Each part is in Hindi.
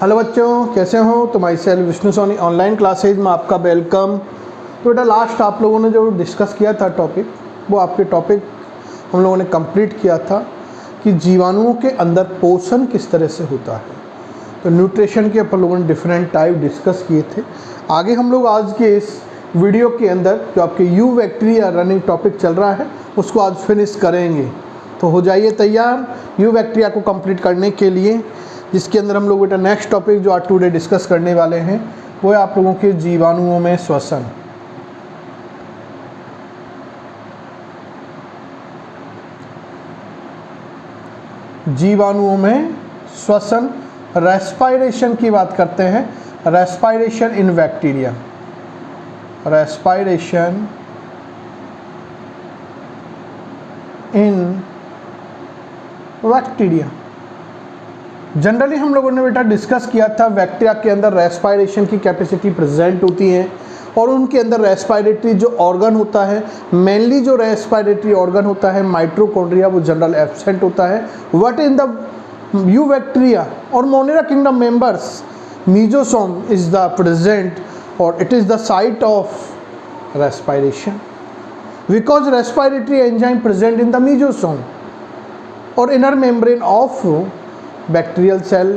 हेलो बच्चों, कैसे हो? तो myself Vishnu Soni online classes में आपका वेलकम। तो बेटा लास्ट आप लोगों ने जो डिस्कस किया था टॉपिक, वो आपके टॉपिक हम लोगों ने कंप्लीट किया था कि जीवाणुओं के अंदर पोषण किस तरह से होता है। तो न्यूट्रिशन के अपन लोगों ने डिफरेंट टाइप डिस्कस किए थे। आगे हम लोग आज के इस वीडियो के अंदर जो आपके यू बैक्टीरिया रनिंग टॉपिक चल रहा है उसको आज फिनिश करेंगे। तो हो जाइए तैयार यू बैक्टीरिया को कंप्लीट करने के लिए, जिसके अंदर हम लोग बेटा नेक्स्ट टॉपिक जो आज टुडे डिस्कस करने वाले हैं वो है आप लोगों के जीवाणुओं में श्वसन। जीवाणुओं में श्वसन, रेस्पायरेशन की बात करते हैं। रेस्पायरेशन इन बैक्टीरिया, रेस्पायरेशन इन बैक्टीरिया। जनरली हम लोगों ने बेटा डिस्कस किया था बैक्टीरिया के अंदर रेस्पायरेशन की कैपेसिटी प्रेजेंट होती है और उनके अंदर रेस्पायरेटरी जो ऑर्गन होता है, मेनली जो रेस्पायरेटरी ऑर्गन होता है माइटोकॉन्ड्रिया, वो जनरल एब्सेंट होता है। What in the eubacteria और Monera kingdom members, mesosome is the present और it is the site of respiration because respiratory enzyme present in the mesosome और inner membrane of bacterial cell.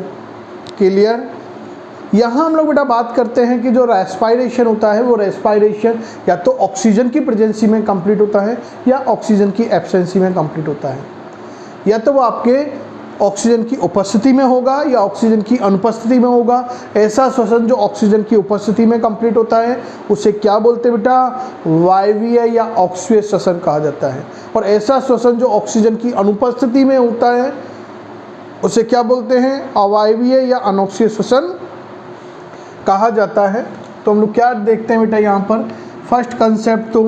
Clear? यहाँ हम लोग बेटा बात करते हैं कि जो रेस्पायरेशन होता है वो रेस्पायरेशन या तो ऑक्सीजन की प्रेजेंसी में कंप्लीट होता है या ऑक्सीजन की एब्सेंसी में कंप्लीट होता है, या तो वो आपके ऑक्सीजन की उपस्थिति में होगा या ऑक्सीजन की अनुपस्थिति में होगा। ऐसा श्वसन जो ऑक्सीजन की उपस्थिति में कंप्लीट होता है उसे क्या बोलते हैं बेटा? वायवीय या ऑक्सीय श्वसन कहा जाता है। और ऐसा श्वसन जो ऑक्सीजन की अनुपस्थिति में होता है उसे क्या बोलते हैं? अवायवीय या अनॉक्सीय श्वसन कहा जाता है। तो हम लोग क्या देखते हैं बेटा यहाँ पर? फर्स्ट कंसेप्ट तो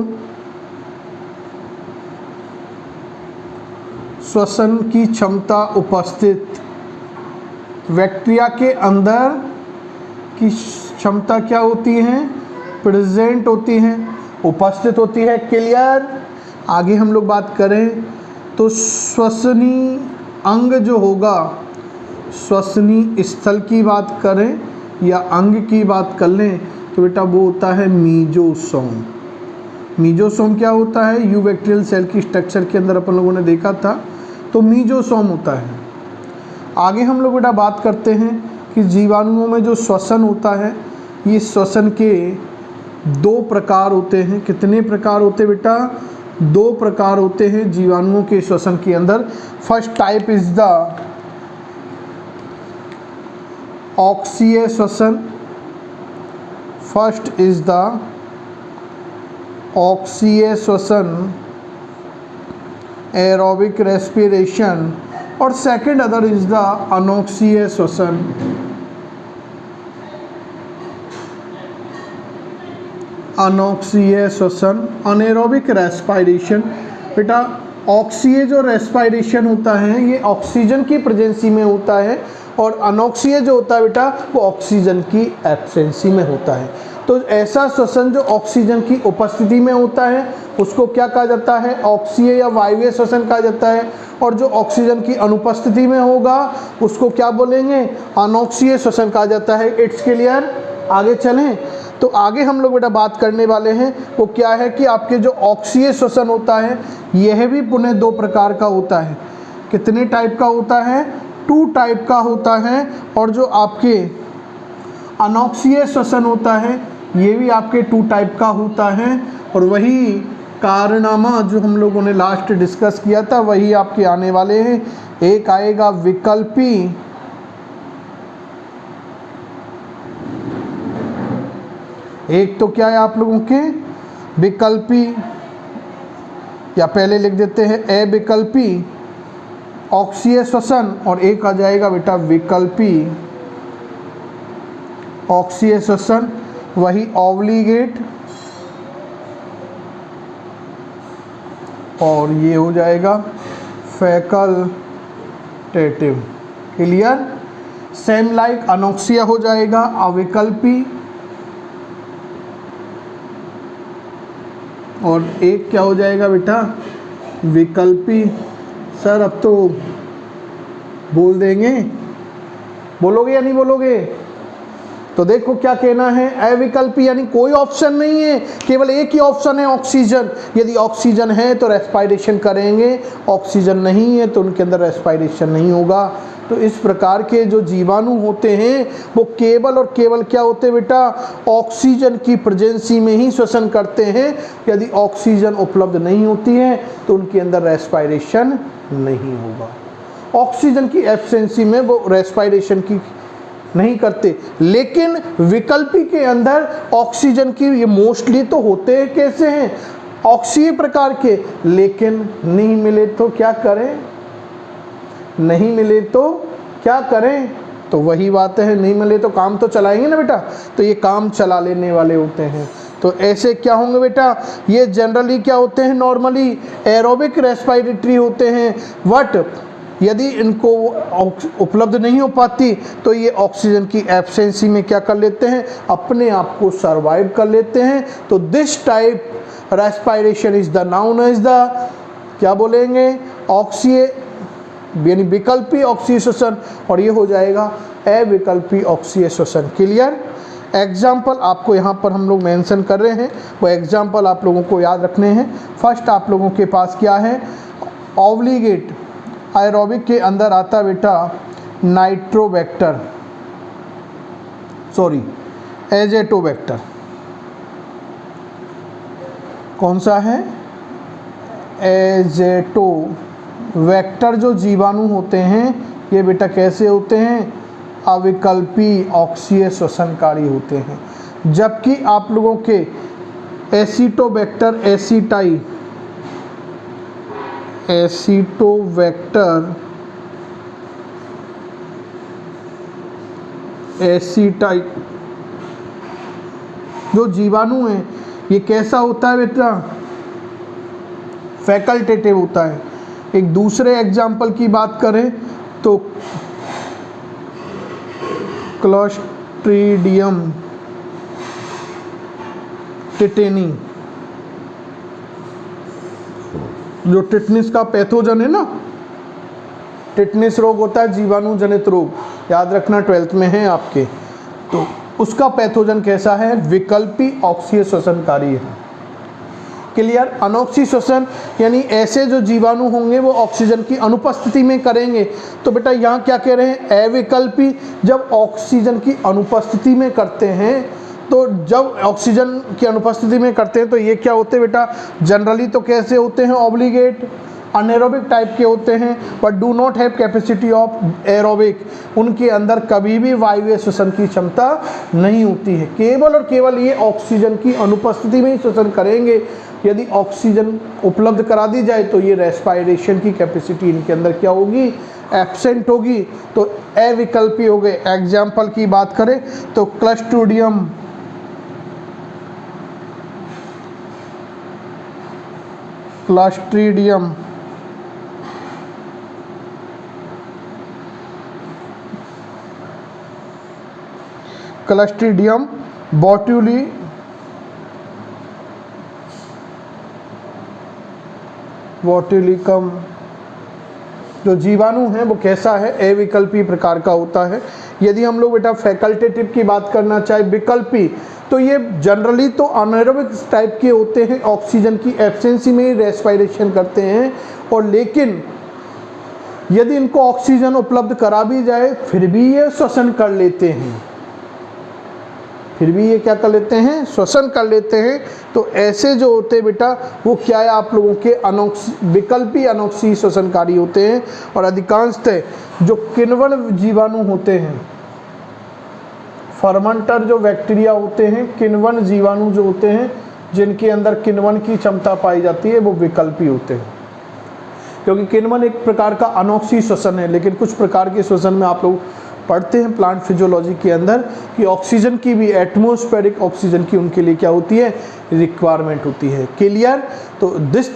श्वसन की क्षमता उपस्थित, बैक्टीरिया के अंदर की क्षमता क्या होती है? प्रेजेंट होती है, उपस्थित होती है। क्लियर? आगे हम लोग बात करें तो श्वसनी अंग जो होगा, श्वसनी स्थल की बात करें या अंग की बात कर लें तो बेटा वो होता है मीजोसोम। मीजोसोम क्या होता है? यू बैक्टीरियल सेल की स्ट्रक्चर के अंदर अपन लोगों ने देखा था, तो मीजोसोम होता है। आगे हम लोग बेटा बात करते हैं कि जीवाणुओं में जो श्वसन होता है, ये श्वसन के दो प्रकार होते हैं। कितने प्रकार होते हैं बेटा? दो प्रकार होते हैं जीवाणुओं के श्वसन के अंदर। फर्स्ट टाइप इज द ऑक्सीय श्वसन, फर्स्ट इज द ऑक्सीय श्वसन, एरोबिक रेस्पिरेशन, और सेकंड अदर इज द अनॉक्सीय श्वसन। अनॉक्सीय श्वसन, अनेरोबिक रेस्पायरेशन। बेटा ऑक्सीय जो रेस्पायरेशन होता है ये ऑक्सीजन की प्रेजेंसी में होता है और अनॉक्सीय जो होता है बेटा वो ऑक्सीजन की एब्सेंसी में होता है। तो ऐसा श्वसन जो ऑक्सीजन की उपस्थिति में होता है उसको क्या कहा जाता है? ऑक्सीय या वायवीय श्वसन कहा जाता है। और जो ऑक्सीजन की अनुपस्थिति में होगा उसको क्या बोलेंगे? अनॉक्सीय श्वसन कहा जाता है। It's clear? आगे चलें तो आगे हम लोग बेटा बात करने वाले हैं वो क्या है कि आपके जो ऑक्सीय श्वसन होता है यह भी पुनः दो प्रकार का होता है। कितने टाइप का होता है? 2 टाइप का होता है। और जो आपके अनॉक्सीय श्वसन होता है ये भी आपके 2 टाइप का होता है। और वही कारनामा जो हम लोगों ने लास्ट डिस्कस किया था वही आपके आने वाले हैं। एक आएगा विकल्पी, एक तो क्या है आप लोगों के विकल्पी, या पहले लिख देते हैं अविकल्पी ऑक्सीय श्वसन, और एक आ जाएगा बेटा विकल्पी ऑक्सीय श्वसन। वही ऑब्लिगेट और ये हो जाएगा फैकल्टेटिव। क्लियर? सेम लाइक अनॉक्सिया हो जाएगा अविकल्पी, और एक क्या हो जाएगा बेटा? विकल्पी। सर अब तो बोल देंगे बोलोगे या नहीं बोलोगे? तो देखो क्या कहना है, अविकल्पी यानी कोई ऑप्शन नहीं है, केवल एक ही ऑप्शन है ऑक्सीजन। यदि ऑक्सीजन है तो रेस्पायरेशन करेंगे, ऑक्सीजन नहीं है तो उनके अंदर रेस्पायरेशन नहीं होगा। तो इस प्रकार के जो जीवाणु होते हैं वो केवल और केवल क्या होते हैं बेटा, ऑक्सीजन की प्रेजेंसी में ही श्वसन करते हैं। यदि ऑक्सीजन उपलब्ध नहीं होती है तो उनके अंदर रेस्पायरेशन नहीं होगा। ऑक्सीजन की एब्सेंसी में वो रेस्पायरेशन की नहीं करते। लेकिन विकल्पी के अंदर ऑक्सीजन की ये मोस्टली तो होते हैं कैसे हैं, ऑक्सीय प्रकार के, लेकिन नहीं मिले तो क्या करें, नहीं मिले तो क्या करें? तो वही बात है, नहीं मिले तो काम तो चलाएंगे ना बेटा, तो ये काम चला लेने वाले होते हैं। तो ऐसे क्या होंगे बेटा, ये जनरली क्या होते हैं, नॉर्मली एरोबिक रेस्पिरेटरी होते हैं। बट यदि इनको उपलब्ध नहीं हो पाती तो ये ऑक्सीजन की एब्सेंसी में क्या कर लेते हैं, अपने आप को सर्वाइव कर लेते हैं। तो this type respiration is the known as the, क्या बोलेंगे, ऑक्सीय यानी विकल्पी ऑक्सीय श्वसन, और ये हो जाएगा अविकल्पी ऑक्सीय श्वसन। क्लियर? एग्जाम्पल आपको यहाँ पर हम लोग मेंशन कर रहे हैं, वो एग्जाम्पल आप लोगों को याद रखने हैं। फर्स्ट आप लोगों के पास क्या है, ऑब्लिगेट एरोबिक के अंदर आता बेटा नाइट्रोबैक्टर, सॉरी एजेटोबैक्टर। कौन सा है, एजेटोबैक्टर। जो जीवाणु होते हैं ये बेटा कैसे होते हैं, अविकल्पी ऑक्सीय श्वसनकारी होते हैं। जबकि आप लोगों के एसिटोबैक्टर एसिटाई, एसिटोबैक्टर एसिटाई जो जीवाणु है ये कैसा होता है बेटा, फैकल्टेटिव होता है। एक दूसरे एग्जाम्पल की बात करें तो क्लोस्ट्रीडियम टेटेनी, जो टिटनिस का पैथोजन है ना, टिटनिस रोग होता है जीवाणु जनित रोग, याद रखना 12th में है आपके। तो उसका पैथोजन कैसा है, विकल्पी ऑक्सीय श्वसनकारी है। क्लियर? अनॉक्सी श्वसन यानी ऐसे जो जीवाणु होंगे वो ऑक्सीजन की अनुपस्थिति में करेंगे। तो बेटा यहाँ क्या कह रहे हैं, अविकल्पी जब ऑक्सीजन की अनुपस्थिति में करते हैं, तो जब ऑक्सीजन की अनुपस्थिति में करते हैं तो ये क्या होते हैं बेटा, जनरली तो कैसे होते हैं, ऑब्लिगेट अनएरोबिक टाइप के होते हैं, but do not have capacity of aerobic. उनके अंदर कभी भी वायवीय श्वसन की क्षमता नहीं होती है, केवल और केवल ये ऑक्सीजन की अनुपस्थिति में ही श्वसन करेंगे। यदि ऑक्सीजन उपलब्ध करा दी जाए तो ये रेस्पायरेशन की कैपेसिटी इनके अंदर क्या होगी, एब्सेंट होगी। तो अविकल्पी हो गए। एग्जाम्पल की बात करें तो क्लोस्ट्रीडियम क्लोस्ट्रीडियम क्लोस्ट्रीडियम बोट्यूलिकम जो जीवाणु है वो कैसा है, अविकल्पी प्रकार का होता है। यदि हम लोग बेटा फैकल्टेटिव की बात करना चाहे, विकल्पी, तो ये जनरली तो अनएरोबिक टाइप के होते हैं, ऑक्सीजन की एब्सेंसी में ही रेस्पिरेशन करते हैं। और लेकिन यदि इनको ऑक्सीजन उपलब्ध करा भी जाए फिर भी ये श्वसन कर लेते हैं, फिर भी ये क्या कर लेते हैं, श्वसन कर लेते हैं। तो ऐसे जो होते हैं बेटा वो क्या है, आप लोगों के विकल्पी अनॉक्सी श्वसनकारी होते हैं। और अधिकांशतः जो किण्वन जीवाणु होते हैं, फर्मेंटर जो बैक्टीरिया होते हैं, किण्वन जीवाणु जो होते हैं जिनके अंदर किण्वन की क्षमता पाई जाती है, वो विकल्पी होते हैं। क्योंकि किण्वन एक प्रकार का अनॉक्सी श्वसन है, लेकिन कुछ प्रकार के श्वसन में आप लोग पढ़ते हैं प्लांट फिजियोलॉजी के अंदर कि ऑक्सीजन की भी, एटमॉस्फेरिक ऑक्सीजन की उनके लिए क्या होती है, रिक्वायरमेंट होती है। क्लियर? तो this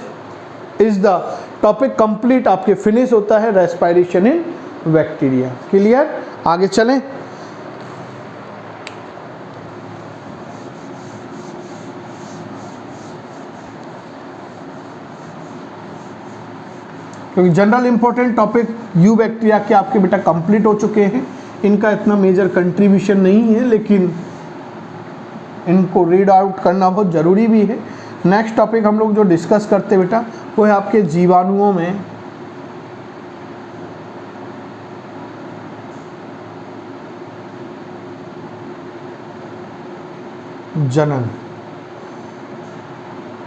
is the topic complete, आपके फिनिश होता है रेस्पिरेशन इन बैक्टीरिया। क्लियर? आगे चलें। क्योंकि general important topic you bacteria के आपके बेटा कंप्लीट हो चुके हैं। इनका इतना मेजर कंट्रीब्यूशन नहीं है, लेकिन इनको रीड आउट करना बहुत ज़रूरी भी है। नेक्स्ट टॉपिक हम लोग जो डिस्कस करते हैं बेटा वो है आपके जीवाणुओं में जनन।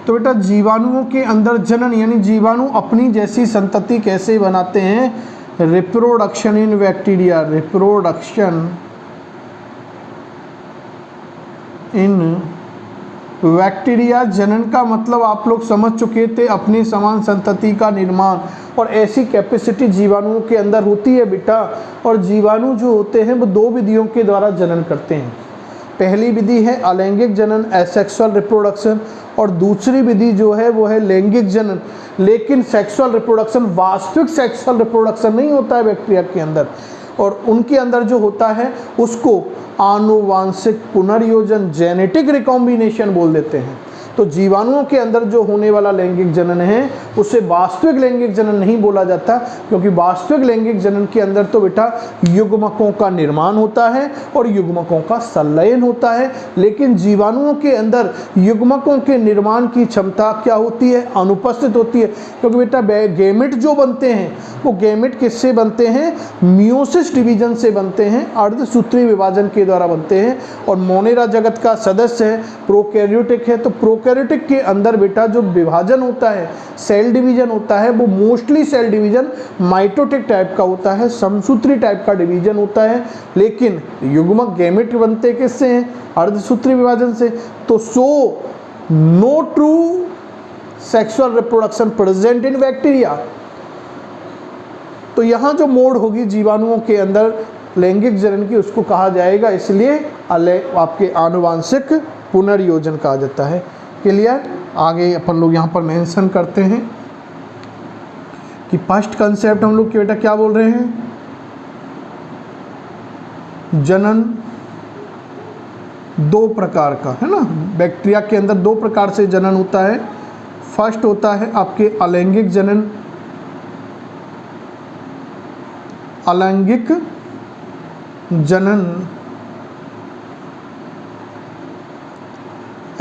तो बेटा जीवाणुओं के अंदर जनन यानी जीवाणु अपनी जैसी संतति कैसे बनाते हैं? Reproduction in bacteria, reproduction in bacteria. जनन का मतलब आप लोग समझ चुके थे, अपनी समान संतति का निर्माण, और ऐसी कैपेसिटी जीवाणुओं के अंदर होती है बेटा। और जीवाणु जो होते हैं वो दो विधियों के द्वारा जनन करते हैं। पहली विधि है अलैंगिक जनन, एसेक्सुअल रिप्रोडक्शन, और दूसरी विधि जो है वो है लैंगिक जनन। लेकिन सेक्सुअल रिप्रोडक्शन, वास्तविक सेक्सुअल रिप्रोडक्शन नहीं होता है बैक्टीरिया के अंदर, और उनके अंदर जो होता है उसको आनुवांशिक पुनर्योजन, जेनेटिक रिकॉम्बिनेशन बोल देते हैं। तो जीवाणुओं के अंदर जो होने वाला लैंगिक जनन है उसे वास्तविक लैंगिक जनन नहीं बोला जाता, क्योंकि वास्तविक लैंगिक जनन के अंदर तो बेटा युग्मकों का निर्माण होता है और युग्मकों का संलयन होता है। लेकिन जीवाणुओं के अंदर युग्मकों के निर्माण की क्षमता क्या होती है? अनुपस्थित होती है, क्योंकि बेटा गैमेट जो बनते हैं वो गैमेट किससे बनते हैं? मियोसिस डिवीजन से बनते हैं, अर्धसूत्री विभाजन के द्वारा बनते हैं। और मोनेरा जगत का सदस्य है, प्रोकैरियोटिक है। तो प्रोकैरियोटिक के अंदर बेटा जो विभाजन होता है, सेल डिवीजन होता है, वो mostly cell division mitotic type का होता है, समसूत्री टाइप का डिवीजन होता है। लेकिन युग्मक गैमेट बनते किससे हैं? अर्धसूत्री विभाजन से। तो no true sexual reproduction present in bacteria. तो यहाँ जो मोड होगी जीवाणुओं के अंदर लैंगिक जनन की, उसको कहा जाएगा, इसलिए आपके आनुवांशिक पुनर्योजन कहा जाता है। क्लियर? आगे अपन लोग यहाँ पर मेंशन करते हैं कि फर्स्ट कंसेप्ट हम लोग के बेटा क्या बोल रहे हैं? जनन दो प्रकार का है ना, बैक्टीरिया के अंदर दो प्रकार से जनन होता है। फर्स्ट होता है आपके अलैंगिक जनन, अलैंगिक जनन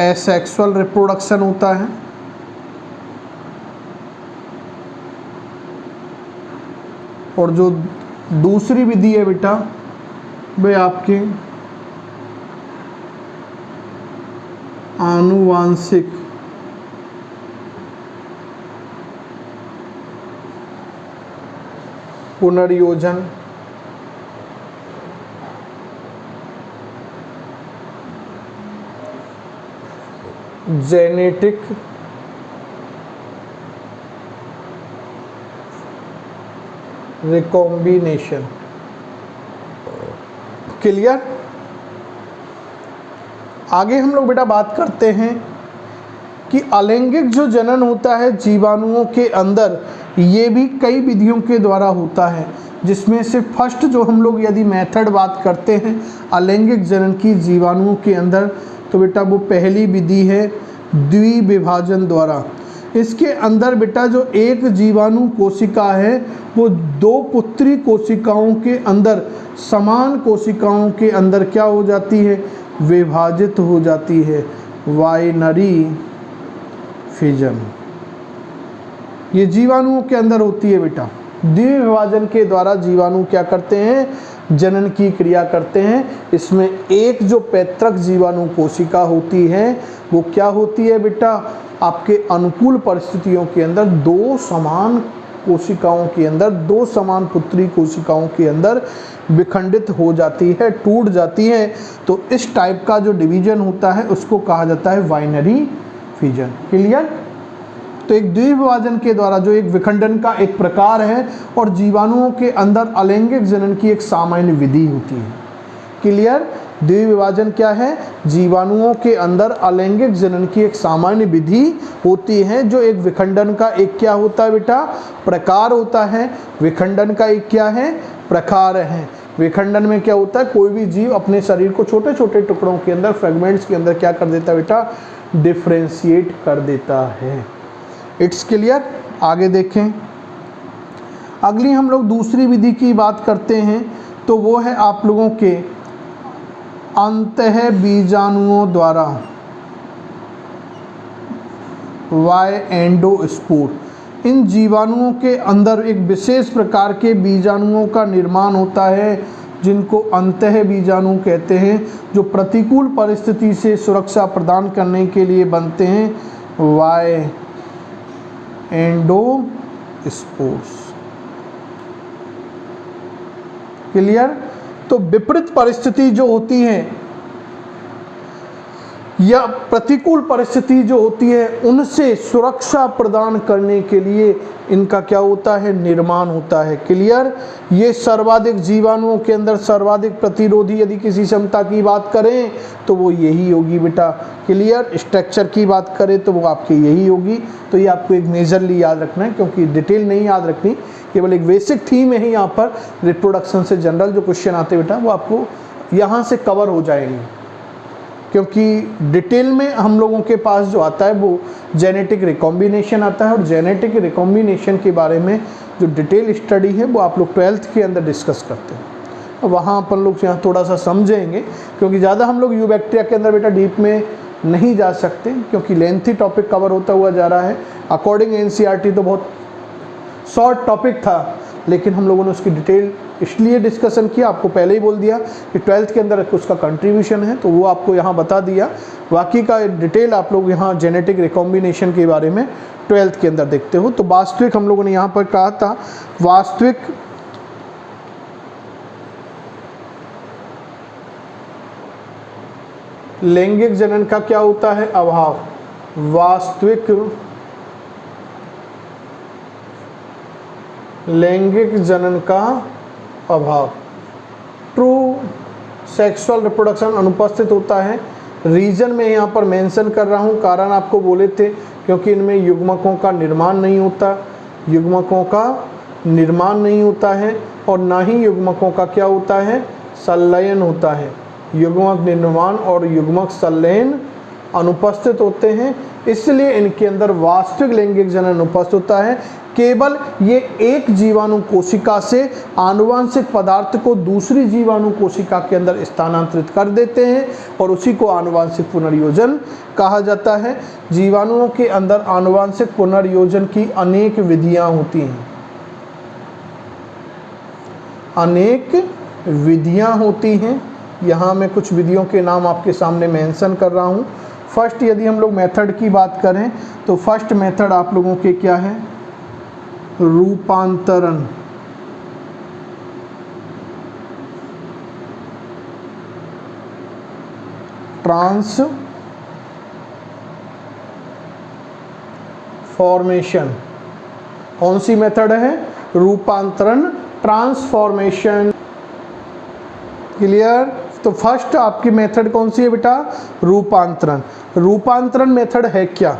एसेक्सुअल रिप्रोडक्शन होता है। और जो दूसरी विधि है बेटा वे आपके आनुवांशिक पुनर्योजन जेनेटिक रिकॉम्बिनेशन। क्लियर? आगे हम लोग बेटा बात करते हैं कि अलैंगिक जो जनन होता है जीवाणुओं के अंदर, ये भी कई विधियों के द्वारा होता है, जिसमें से फर्स्ट जो हम लोग यदि मेथड बात करते हैं अलैंगिक जनन की जीवाणुओं के अंदर, तो बेटा वो पहली विधि है द्विविभाजन द्वारा। इसके अंदर बेटा जो एक जीवाणु कोशिका है वो दो पुत्री कोशिकाओं के अंदर, समान कोशिकाओं के अंदर क्या हो जाती है? विभाजित हो जाती है, बाइनरी फिजन। ये जीवाणुओं के अंदर होती है बेटा। द्विविभाजन के द्वारा जीवाणु क्या करते हैं? जनन की क्रिया करते हैं। इसमें एक जो पैतृक जीवाणु कोशिका होती है वो क्या होती है बेटा? आपके अनुकूल परिस्थितियों के अंदर दो समान कोशिकाओं के अंदर, दो समान पुत्री कोशिकाओं के अंदर विखंडित हो जाती है, टूट जाती है। तो इस टाइप का जो डिवीजन होता है उसको कहा जाता है बाइनरी फिजन। क्लियर? तो एक द्विविभाजन के द्वारा जो एक विखंडन का एक प्रकार है, और जीवाणुओं के अंदर अलैंगिक जनन की एक सामान्य विधि होती है। क्लियर? द्विविभाजन क्या है? जीवाणुओं के अंदर अलैंगिक जनन की एक सामान्य विधि होती है, जो एक विखंडन का एक क्या होता है बेटा? प्रकार होता है। विखंडन का एक क्या है? प्रकार है। विखंडन में क्या होता है? कोई भी जीव अपने शरीर को छोटे छोटे टुकड़ों के अंदर, फ्रेगमेंट्स के अंदर क्या कर देता है बेटा? डिफ्रेंशिएट कर देता है। It's clear? आगे देखें। अगली हम लोग दूसरी विधि की बात करते हैं, तो वो है आप लोगों के अंतः बीजाणुओं द्वारा एंडोस्पोर। इन जीवाणुओं के अंदर एक विशेष प्रकार के बीजाणुओं का निर्माण होता है जिनको अंतः बीजाणु कहते हैं, जो प्रतिकूल परिस्थिति से सुरक्षा प्रदान करने के लिए बनते हैं, एंडोस्पोर्स। क्लियर? तो विपरीत परिस्थिति जो होती है या प्रतिकूल परिस्थिति जो होती है उनसे सुरक्षा प्रदान करने के लिए इनका क्या होता है, निर्माण होता है। क्लियर? ये सर्वाधिक जीवाणुओं के अंदर सर्वाधिक प्रतिरोधी यदि किसी क्षमता की बात करें तो वो यही होगी बेटा। क्लियर? स्ट्रक्चर की बात करें तो वो आपकी यही होगी। तो ये आपको एक मेजरली याद रखना है, क्योंकि डिटेल नहीं याद रखनी, केवल एक बेसिक थीम है यहाँ पर। रिप्रोडक्शन से जनरल जो क्वेश्चन आते बेटा वो आपको यहाँ से कवर हो जाएंगे, क्योंकि डिटेल में हम लोगों के पास जो आता है वो जेनेटिक रिकॉम्बिनेशन आता है, और जेनेटिक रिकॉम्बिनेशन के बारे में जो डिटेल स्टडी है वो आप लोग 12th के अंदर डिस्कस करते हैं। और वहाँ अपन लोग यहाँ थोड़ा सा समझेंगे, क्योंकि ज़्यादा हम लोग यूबैक्टीरिया के अंदर बेटा डीप में नहीं जा सकते, क्योंकि लेंथी टॉपिक कवर होता हुआ जा रहा है। अकॉर्डिंग एनसीईआरटी तो बहुत शॉर्ट टॉपिक था, लेकिन हम लोगों ने उसकी डिटेल इसलिए डिस्कशन किया, आपको पहले ही बोल दिया कि 12th के अंदर उसका कंट्रीब्यूशन है, तो वो आपको यहाँ बता दिया। बाकी का डिटेल आप लोग यहाँ जेनेटिक रिकॉम्बिनेशन के बारे में 12th के अंदर देखते हो। तो वास्तविक हम लोगों ने यहाँ पर कहा था, वास्तविक लैंगिक जनन का क्या होता है, अभाव। वास्तविक लैंगिक जनन का अभाव, ट्रू सेक्सुअल रिप्रोडक्शन अनुपस्थित होता है। रीजन में यहाँ पर मेंशन कर रहा हूँ, कारण आपको बोले थे, क्योंकि इनमें युग्मकों का निर्माण नहीं होता, युग्मकों का निर्माण नहीं होता है, और ना ही युग्मकों का क्या होता है, संलयन होता है। युग्मक निर्माण और युग्मक संलयन अनुपस्थित होते हैं, इसलिए इनके अंदर वास्तविक लैंगिक जनन अनुपस्थित होता है। केवल ये एक जीवाणु कोशिका से आनुवंशिक पदार्थ को दूसरी जीवाणु कोशिका के अंदर स्थानांतरित कर देते हैं, और उसी को आनुवंशिक पुनर्योजन कहा जाता है। जीवाणुओं के अंदर आनुवंशिक पुनर्योजन की अनेक विधियां होती हैं, अनेक विधियां होती हैं। यहाँ मैं कुछ विधियों के नाम आपके सामने मेंशन कर रहा हूँ। फर्स्ट यदि हम लोग मेथड की बात करें तो फर्स्ट मेथड आप लोगों के क्या है, रूपांतरण। ट्रांसफॉर्मेशन। कौन सी मेथड है, रूपांतरण, ट्रांसफॉर्मेशन। क्लियर? तो फर्स्ट आपकी मेथड कौन सी है बेटा, रूपांतरण। रूपांतरण मेथड है क्या,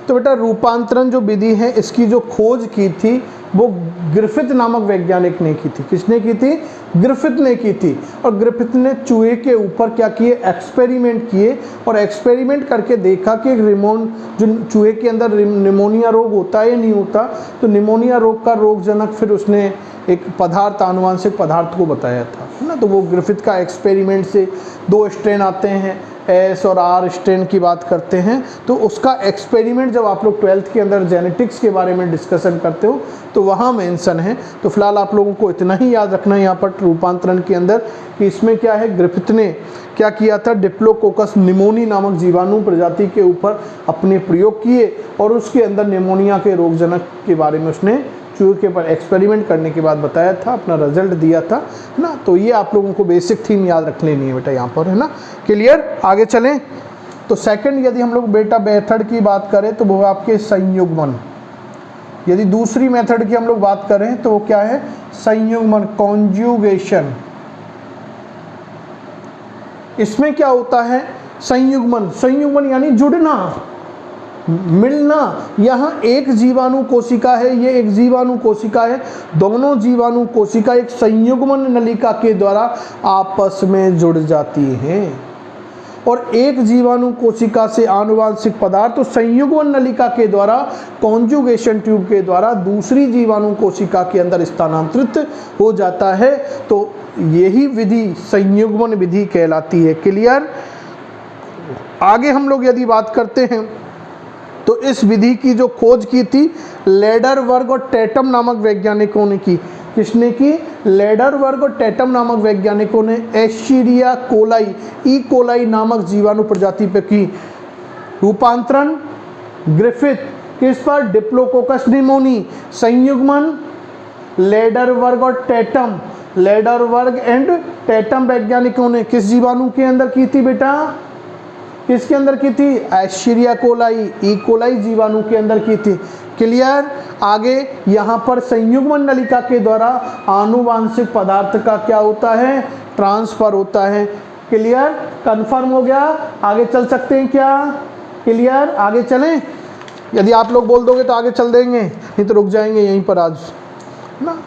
तो बेटा रूपांतरण जो विधि है इसकी जो खोज की थी वो ग्रिफिथ नामक वैज्ञानिक ने की थी। किसने की थी, ग्रिफिथ ने की थी। और ग्रिफिथ ने चूहे के ऊपर क्या किए, एक्सपेरिमेंट किए, और एक्सपेरिमेंट करके देखा कि जो चूहे के अंदर निमोनिया रोग होता है या नहीं होता। तो निमोनिया रोग का रोगजनक फिर उसने एक पदार्थ, आनुवंशिक पदार्थ को बताया था, है ना। तो वो ग्रिफिथ का एक्सपेरिमेंट से 2 स्ट्रेन आते हैं, एस और आर स्ट्रेन की बात करते हैं। तो उसका एक्सपेरिमेंट जब आप लोग 12th के अंदर जेनेटिक्स के बारे में डिस्कशन करते हो तो वहाँ मेंशन है। तो फिलहाल आप लोगों को इतना ही याद रखना है यहाँ पर रूपांतरण के अंदर कि इसमें क्या है, ग्रिफिथ ने क्या किया था, डिप्लोकोकस निमोनी नामक जीवाणु प्रजाति के ऊपर अपने प्रयोग किए, और उसके अंदर निमोनिया के रोगजनक के बारे में उसने चूहे के ऊपर एक्सपेरिमेंट करने के बाद बताया था, अपना रिजल्ट दिया था, है ना। तो ये आप लोगों को बेसिक थीम याद रख लेनी है बेटा यहाँ पर, है ना। क्लियर? आगे चलें तो सेकंड यदि हम लोग बेटा मेथड की बात करें तो वो आपके संयुग्मन। यदि दूसरी मेथड की हम लोग बात करें तो वो क्या है, संयुग्मन, कॉन्जुगेशन। इसमें क्या होता है, संयुग्मन, संयुग्मन यानी जुड़ना, मिलना। यहाँ एक जीवाणु कोशिका है, ये एक जीवाणु कोशिका है, दोनों जीवाणु कोशिका एक संयुग्मन नलिका के द्वारा आपस में जुड़ जाती हैं। और एक जीवाणु कोशिका से आनुवांशिक पदार्थ तो संयुग्मन नलिका के द्वारा, कॉन्जुगेशन ट्यूब के द्वारा दूसरी जीवाणु कोशिका के अंदर स्थानांतरित हो जाता है। तो यही विधि संयुग्मन विधि कहलाती है। क्लियर। आगे हम लोग यदि बात करते हैं तो इस विधि की जो खोज की थी लेडरवर्ग और टैटम नामक वैज्ञानिकों ने की। किसने की? लेडरवर्ग और टैटम नामक वैज्ञानिकों ने एस्चेरिचिया कोलाई, ई कोलाई नामक जीवाणु प्रजाति पर की। रूपांतरण ग्रिफिथ किस पर? Diplococcus pneumoniae. संयुग्मन लेडरवर्ग और टैटम, लेडरवर्ग एंड टैटम वैज्ञानिकों ने किस जीवाणु के अंदर की थी बेटा? किसके अंदर की थी? एस्चेरिचिया कोलाई, ई कोलाई जीवाणु के अंदर की थी। क्लियर। आगे यहाँ पर संयुग्मन नलिका के द्वारा आनुवांशिक पदार्थ का क्या होता है? ट्रांसफर होता है। क्लियर। कंफर्म हो गया। आगे चल सकते हैं क्या? क्लियर। आगे चलें? यदि आप लोग बोल दोगे तो आगे चल देंगे, नहीं तो रुक जाएंगे यहीं पर आज ना।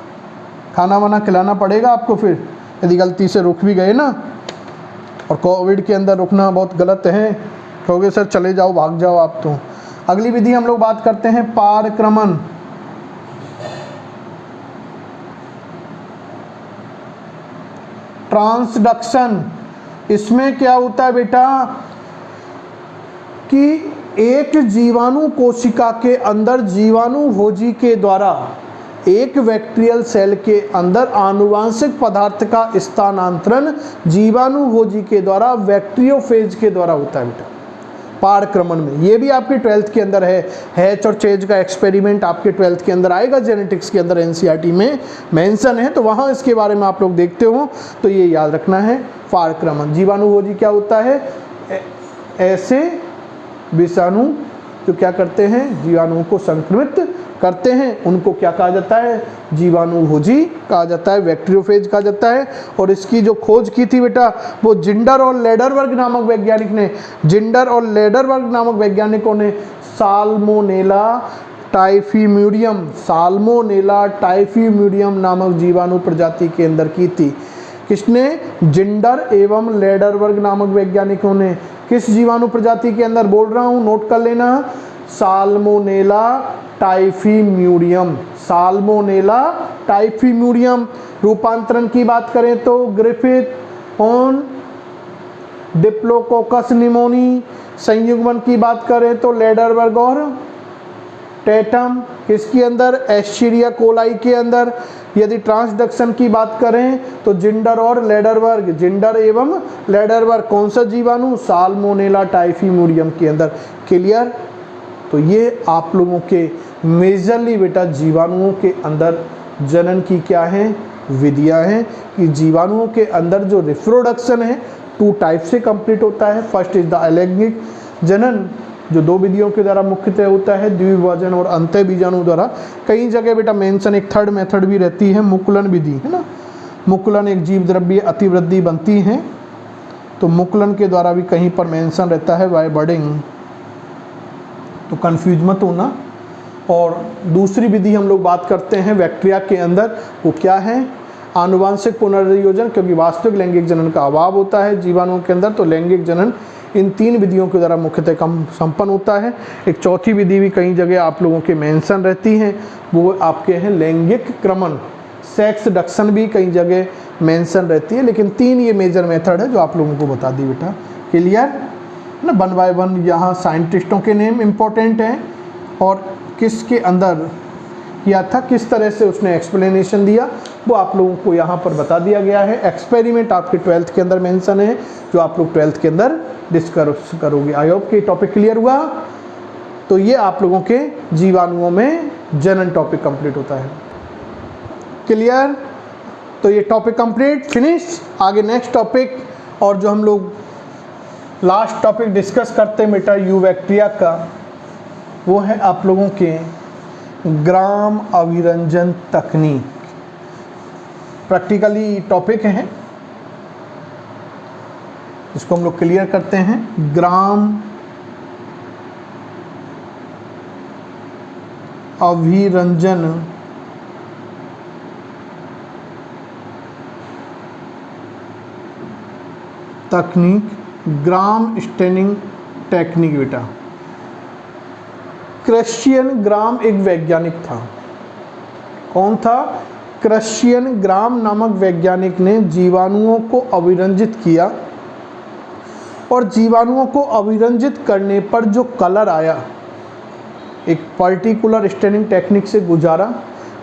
खाना वाना खिलाना पड़ेगा आपको फिर, यदि गलती से रुक भी गए ना। और कोविड के अंदर रुकना बहुत गलत है। कहोगे सर चले जाओ, भाग जाओ आप तो। अगली विधि हम लोग बात करते हैं पारक्रमण। ट्रांसडक्शन। इसमें क्या होता है बेटा कि एक जीवाणु कोशिका के अंदर जीवाणु भोजी के द्वारा एक बैक्टीरियल सेल के अंदर आनुवांशिक पदार्थ का स्थानांतरण जीवाणु भोजी के द्वारा बैक्टीरियोफेज के द्वारा होता है बेटा पारक्रमण में। ये भी आपके 12th के अंदर है। हैच और चेज का एक्सपेरिमेंट आपके 12th के अंदर आएगा, जेनेटिक्स के अंदर एनसीईआरटी में मेंशन है, तो वहाँ इसके बारे में आप लोग देखते हो तो ये याद रखना है। पारक्रमण जीवाणु भोजी क्या होता है? ऐसे विषाणु जो क्या करते हैं? जीवाणुओं को संक्रमित करते हैं, उनको क्या कहा जाता है? जीवाणु भोजी कहा जाता है, बैक्टीरियोफेज कहा जाता है। और इसकी जो खोज की थी बेटा वो जिंडर और लेडरवर्ग नामक वैज्ञानिक ने, जिंडर और लेडरवर्ग नामक वैज्ञानिकों ने साल्मोनेला टाइफीम्यूडियम, साल्मोनेला टाइफीम्यूडियम नामक जीवाणु प्रजाति के अंदर की थी। किसने? जिंडर एवं लेडरवर्ग नामक वैज्ञानिकों ने। किस जीवाणु प्रजाति के अंदर? बोल रहा हूं, नोट कर लेना, साल्मोनेला टाइफीम्यूडियम, साल्मोनेला टाइफीम्यूडियम। रूपांतरण की बात करें तो ग्रिफिथ ऑन डिप्लोकोकस निमोनी। संयुग्मन की बात करें तो लेडरवर्ग और टैटम किसके अंदर? एस्चेरिचिया कोलाई के अंदर। यदि ट्रांसडक्शन की बात करें तो जिंडर और लेडरवर्ग, जिंडर एवं लेडरवर्ग कौन सा जीवाणु? साल्मोनेला टाइफीम्यूडियम के अंदर। क्लियर। तो ये आप लोगों के मेजरली बेटा जीवाणुओं के अंदर जनन की क्या है? विधियां हैं कि जीवाणुओं के अंदर जो रिप्रोडक्शन है 2 टाइप से कंप्लीट होता है। फर्स्ट इज द अलैंगिक जनन जो 2 विधियों के द्वारा मुख्यतः होता है, द्विविभाजन और अंतः बीजाणु द्वारा। कई जगह बेटा मेंशन एक थर्ड मेथड भी रहती है, मुकुलन विधि, है ना। मुकुलन एक जीव द्रव्य अतिवृद्धि बनती है, तो मुकुलन के द्वारा भी कहीं पर मेंशन रहता है बाय बर्डिंग, तो कंफ्यूज मत होना। और दूसरी विधि हम लोग बात करते हैं बैक्टीरिया के अंदर, वो क्या है? आनुवांशिक पुनर्योजन, क्योंकि वास्तविक लैंगिक जनन का अभाव होता है जीवाणुओं के अंदर, तो लैंगिक जनन इन 3 विधियों के द्वारा मुख्यतः कम संपन्न होता है। एक चौथी विधि भी कई जगह आप लोगों के मेंशन रहती हैं, वो आपके हैं लैंगिक क्रमण, सेक्स डक्शन भी कई जगह मेंशन रहती है, लेकिन 3 ये मेजर मेथड है जो आप लोगों को बता दी बेटा। क्लियर ना। 1 बाय 1 यहाँ साइंटिस्टों के नेम इम्पोर्टेंट हैं और किसके अंदर किया था, किस तरह से उसने एक्सप्लेनेशन दिया, वो आप लोगों को यहाँ पर बता दिया गया है। एक्सपेरिमेंट आपके 12th के अंदर मेंशन है जो आप लोग 12th के अंदर डिस्कस करोगे। आई होप कि टॉपिक क्लियर हुआ। तो ये आप लोगों के जीवाणुओं में जनन टॉपिक कंप्लीट होता है। क्लियर। तो ये टॉपिक कंप्लीट, फिनिश। आगे नेक्स्ट टॉपिक, और जो हम लोग लास्ट टॉपिक डिस्कस करते हैं बेटा यूबैक्टीरिया का, वो है आप लोगों के ग्राम अभिरंजन तकनीक। प्रैक्टिकली टॉपिक है, इसको हम लोग क्लियर करते हैं। ग्राम अभिरंजन तकनीक ग्राम स्टेनिंग टेक्निक बेटा। क्रिश्चियन ग्राम एक वैज्ञानिक था। कौन था? क्रिश्चियन ग्राम नामक वैज्ञानिक ने जीवाणुओं को अभिरंजित किया और जीवाणुओं को अभिरंजित करने पर जो कलर आया, एक पर्टिकुलर स्टेनिंग टेक्निक से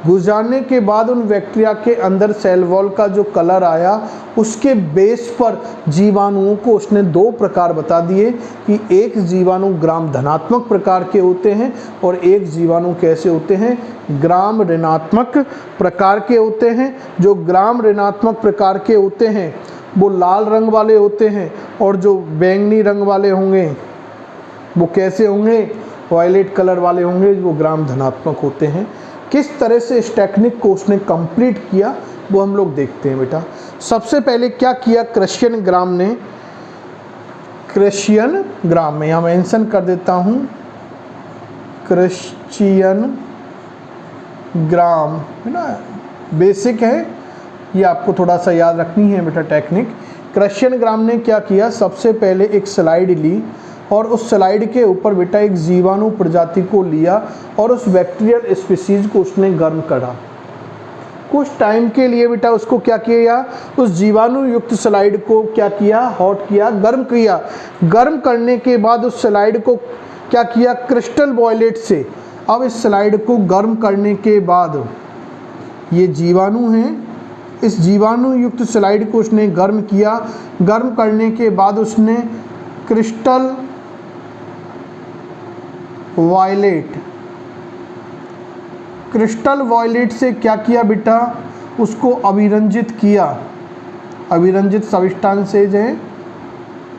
गुजारने के बाद उन बैक्टीरिया के अंदर सेल वॉल का जो कलर आया, उसके बेस पर जीवाणुओं को उसने दो प्रकार बता दिए कि एक जीवाणु ग्राम धनात्मक प्रकार के होते हैं और एक जीवाणु कैसे होते हैं, ग्राम ऋणात्मक प्रकार के होते हैं। जो ग्राम ऋणात्मक प्रकार के होते हैं वो लाल रंग वाले होते हैं और जो बैंगनी रंग वाले होंगे वो कैसे होंगे, वायलेट कलर वाले होंगे, वो ग्राम धनात्मक होते हैं। किस तरह से इस टेक्निक को उसने कंप्लीट किया वो हम लोग देखते हैं बेटा। सबसे पहले क्या किया क्रिश्चियन ग्राम ने, क्रिश्चियन ग्राम में यहाँ मेंशन कर देता हूँ, क्रिश्चियन ग्राम है ना, बेसिक है ये, आपको थोड़ा सा याद रखनी है बेटा टेक्निक। क्रिश्चियन ग्राम ने क्या किया, सबसे पहले एक स्लाइड ली और उस स्लाइड के ऊपर बेटा एक जीवाणु प्रजाति को लिया और उस बैक्टीरियल स्पीसीज को उसने गर्म करा। कुछ टाइम के लिए बेटा उसको क्या किया, उस जीवाणु युक्त स्लाइड को क्या किया, हॉट किया, गर्म किया। गर्म करने के बाद उस स्लाइड को क्या किया, क्रिस्टल बॉयलेट से। अब इस स्लाइड को गर्म करने के बाद ये जीवाणु हैं, इस जीवाणु युक्त स्लाइड को उसने गर्म किया। गर्म करने के बाद उसने क्रिस्टल वायलेट से क्या किया बेटा, उसको अभिरंजित किया। अभिरंजित सब्सटेंसेज है,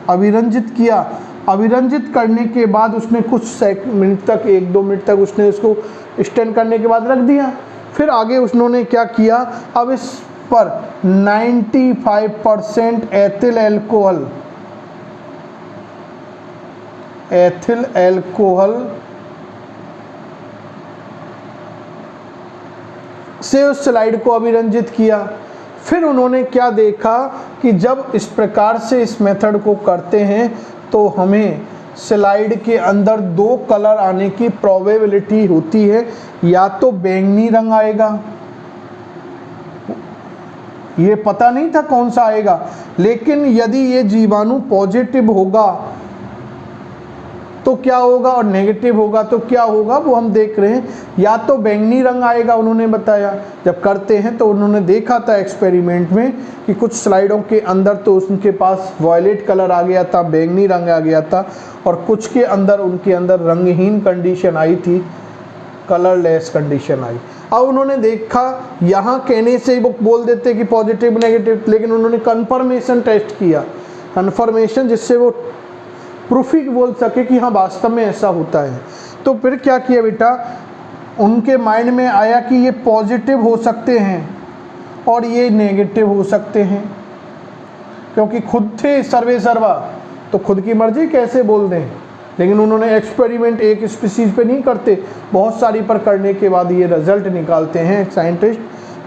अभिरंजित किया। अभिरंजित करने के बाद उसने कुछ मिनट तक, 1-2 मिनट तक उसने इसको स्टेन करने के बाद रख दिया। फिर आगे उन्होंने क्या किया, अब इस पर 95% एथिल एल्कोहल से उस स्लाइड को अभिरंजित किया। फिर उन्होंने क्या देखा कि जब इस प्रकार से इस मेथड को करते हैं तो हमें स्लाइड के अंदर 2 कलर आने की प्रोबेबिलिटी होती है, या तो बैंगनी रंग आएगा, ये पता नहीं था कौन सा आएगा, लेकिन यदि ये जीवाणु पॉजिटिव होगा तो क्या होगा और नेगेटिव होगा तो क्या होगा, वो हम देख रहे हैं। या तो बैंगनी रंग आएगा, उन्होंने बताया जब करते हैं तो उन्होंने देखा था एक्सपेरिमेंट में कि कुछ स्लाइडों के अंदर तो उनके पास वायलेट कलर आ गया था, बैंगनी रंग आ गया था, और कुछ के अंदर उनके अंदर रंगहीन कंडीशन आई थी, कलरलेस कंडीशन आई। अब उन्होंने देखा, यहाँ कहने से वो बोल देते कि पॉजिटिव नेगेटिव, लेकिन उन्होंने कन्फर्मेशन टेस्ट किया, कन्फर्मेशन, जिससे वो प्रूफिंग बोल सके कि हाँ वास्तव में ऐसा होता है। तो फिर क्या किया बेटा, उनके माइंड में आया कि ये पॉजिटिव हो सकते हैं और ये नेगेटिव हो सकते हैं, क्योंकि खुद थे सर्वे सर्वा तो खुद की मर्जी कैसे बोल दें। लेकिन उन्होंने एक्सपेरिमेंट एक स्पीसीज पे नहीं करते, बहुत सारी पर करने के बाद ये रिजल्ट निकालते हैं साइंटिस्ट।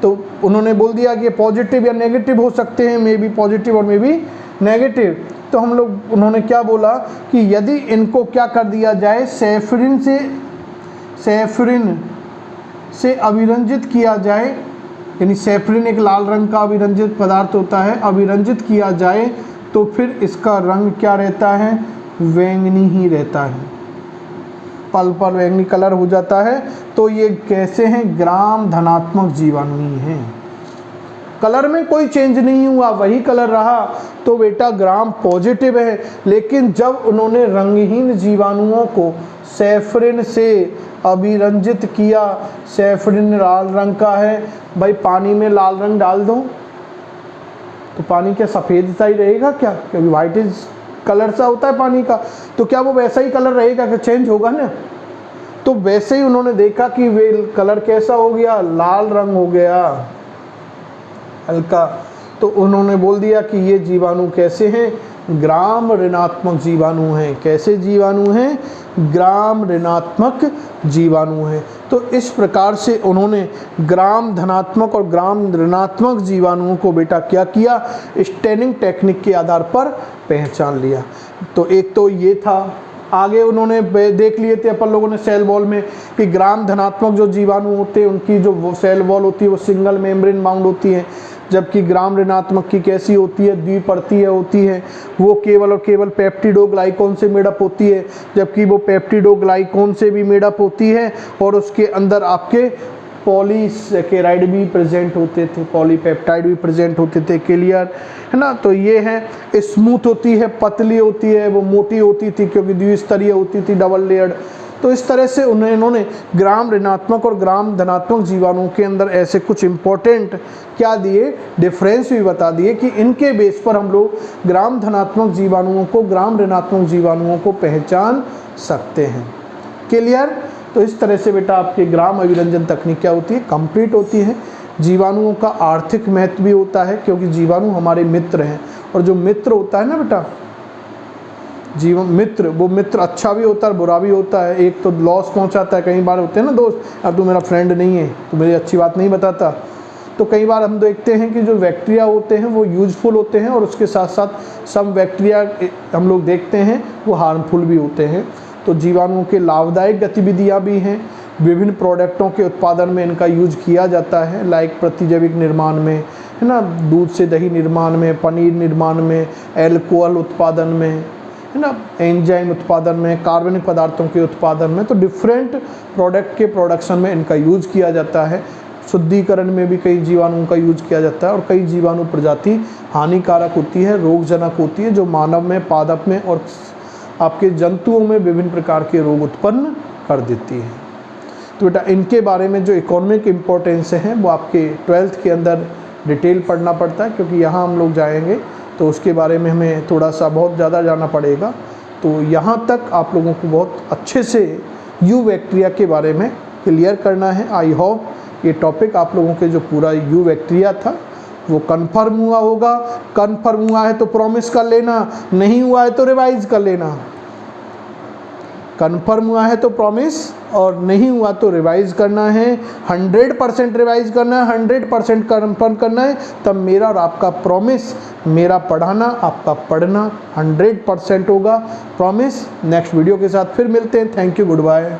तो उन्होंने बोल दिया कि पॉजिटिव या नेगेटिव हो सकते हैं, मे बी पॉजिटिव और मे बी नेगेटिव। तो हम लोग, उन्होंने क्या बोला कि यदि इनको क्या कर दिया जाए, सैफरिन से अभिरंजित किया जाए, यानी सैफरिन एक लाल रंग का अभिरंजित पदार्थ होता है, अभिरंजित किया जाए तो फिर इसका रंग क्या रहता है, बैंगनी ही रहता है, पल पर बैंगनी कलर हो जाता है। तो ये कैसे हैं, ग्राम धनात्मक जीवाणु ही हैं, कलर में कोई चेंज नहीं हुआ, वही कलर रहा, तो बेटा ग्राम पॉजिटिव है। लेकिन जब उन्होंने रंगहीन जीवाणुओं को सैफरिन से अभिरंजित किया, सैफरिन लाल रंग का है, भाई पानी में लाल रंग डाल दो तो पानी क्या सफ़ेद सा ही रहेगा क्या, क्योंकि वाइट इज कलर सा होता है पानी का, तो क्या वो वैसा ही कलर रहेगा, क्या चेंज होगा ना। तो वैसे ही उन्होंने देखा कि वे कलर कैसा हो गया, लाल रंग हो गया हल्का। तो उन्होंने बोल दिया कि ये जीवाणु कैसे हैं, ग्राम ऋणात्मक जीवाणु हैं। कैसे जीवाणु हैं? ग्राम ऋणात्मक जीवाणु हैं। तो इस प्रकार से उन्होंने ग्राम धनात्मक और ग्राम ऋणात्मक जीवाणुओं को बेटा क्या किया? स्टेनिंग टेक्निक के आधार पर पहचान लिया। तो एक तो ये था। आगे उन्होंने देख लिए थे अपन लोगों ने सेल वॉल में कि ग्राम धनात्मक जो जीवाणु होते हैं उनकी जो वो सेल वॉल होती है वो सिंगल मेम्ब्रेन बाउंड होती है, जबकि ग्राम ऋणात्मक की कैसी होती है? द्विपर्तीय होती है। वो केवल और केवल पेप्टिडोग्लाइकॉन से मेडअप होती है, जबकि वो पेप्टिडोग्लाइकॉन से भी मेडअप होती है और उसके अंदर आपके पॉलीसेकेराइड भी प्रेजेंट होते थे, पॉलीपेप्टाइड भी प्रेजेंट होते थे। क्लियर है ना? तो ये है स्मूथ होती है, पतली होती है, वो मोटी होती थी क्योंकि द्विस्तरीय होती थी, डबल लेयर्ड। तो इस तरह से इन्होंने ग्राम ऋणात्मक और ग्राम धनात्मक जीवाणुओं के अंदर ऐसे कुछ इंपॉर्टेंट क्या दिए? डिफरेंस भी बता दिए कि इनके बेस पर हम लोग ग्राम धनात्मक जीवाणुओं को, ग्राम ऋणात्मक जीवाणुओं को पहचान सकते हैं। क्लियर? तो इस तरह से बेटा आपके ग्राम अभिरंजन तकनीक क्या होती है? कंप्लीट होती है। जीवाणुओं का आर्थिक महत्व भी होता है क्योंकि जीवाणु हमारे मित्र हैं, और जो मित्र होता है ना बेटा, जीवन मित्र, वो मित्र अच्छा भी होता है बुरा भी होता है। एक तो लॉस पहुंचाता है, कई बार होते हैं ना दोस्त, अब तू मेरा फ्रेंड नहीं है, तो मेरी अच्छी बात नहीं बताता। तो कई बार हम देखते हैं कि जो बैक्टीरिया होते हैं वो यूजफुल होते हैं, और उसके साथ साथ सम बैक्टीरिया हम लोग देखते हैं वो हार्मफुल भी होते हैं। तो जीवाणुओं के लाभदायक गतिविधियाँ भी हैं। विभिन्न प्रोडक्टों के उत्पादन में इनका यूज किया जाता है, लाइक प्रतिजैविक निर्माण में, है ना, दूध से दही निर्माण में, पनीर निर्माण में, एल्कोहल उत्पादन में, है ना, एंजाइम उत्पादन में, कार्बनिक पदार्थों के उत्पादन में। तो डिफरेंट प्रोडक्ट के प्रोडक्शन में इनका यूज किया जाता है। शुद्धिकरण में भी कई जीवाणुओं का यूज किया जाता है, और कई जीवाणु प्रजाति हानिकारक होती है, रोगजनक होती है, जो मानव में, पादप में और आपके जंतुओं में विभिन्न प्रकार के रोग उत्पन्न कर देती है। तो बेटा इनके बारे में जो इकोनॉमिक इम्पोर्टेंस है वो आपके 12th के अंदर डिटेल पढ़ना पड़ता है, क्योंकि यहाँ हम लोग जाएंगे तो उसके बारे में हमें थोड़ा सा बहुत ज़्यादा जाना पड़ेगा। तो यहाँ तक आप लोगों को बहुत अच्छे से यू बैक्टीरिया के बारे में क्लियर करना है। आई होप ये टॉपिक आप लोगों के जो पूरा यू बैक्टीरिया था वो कंफर्म हुआ होगा। कंफर्म हुआ है तो प्रॉमिस कर लेना, नहीं हुआ है तो रिवाइज कर लेना। कंफर्म हुआ है तो प्रॉमिस, और नहीं हुआ तो रिवाइज करना है। 100% रिवाइज करना है, 100% कंफर्म करना है, तब मेरा और आपका प्रॉमिस, मेरा पढ़ाना आपका पढ़ना 100% होगा। प्रॉमिस। नेक्स्ट वीडियो के साथ फिर मिलते हैं। Thank you, good bye.